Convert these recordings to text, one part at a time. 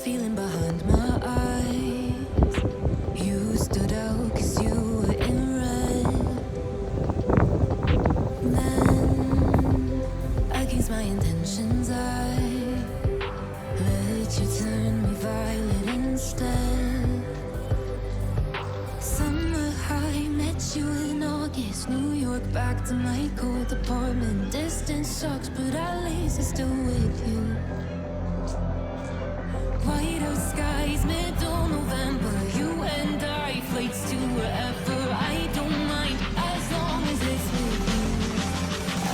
feeling behind my eyes. You stood out 'cause you were in red. Then, against my intentions, I let you turn me violet instead. Summer high, met you in August. New York, back to my cold apartment. Distance sucks, but at least I'm still with you. White out skies, middle November. You and I, flights to wherever. I don't mind, as long as it's with you.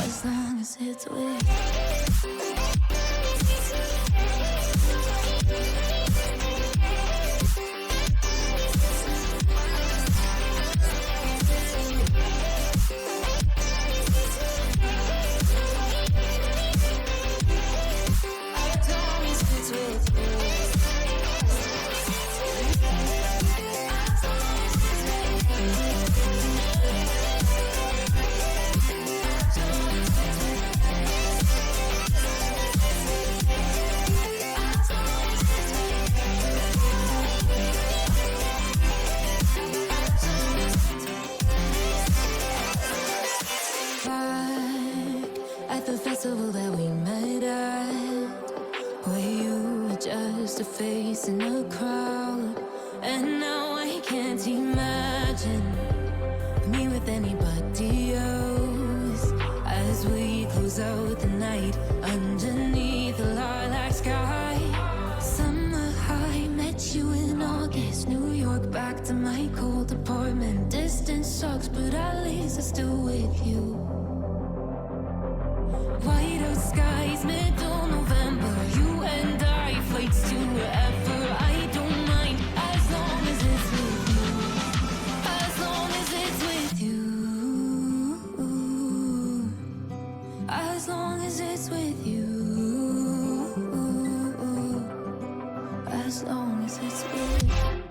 As long as it's with you. At the festival that we met at, where you were just a face in a crowd. And now I can't imagine me with anybody else. As we close out the night underneath the lilac sky. Summer high, met you in August. New York, back to my cold apartment. Distance sucks, but at least I'm still with you. White out skies, middle November. You and I, flights to wherever. I don't mind, as long as it's with you. As long as it's with you. As long as it's with you. As long as it's with you.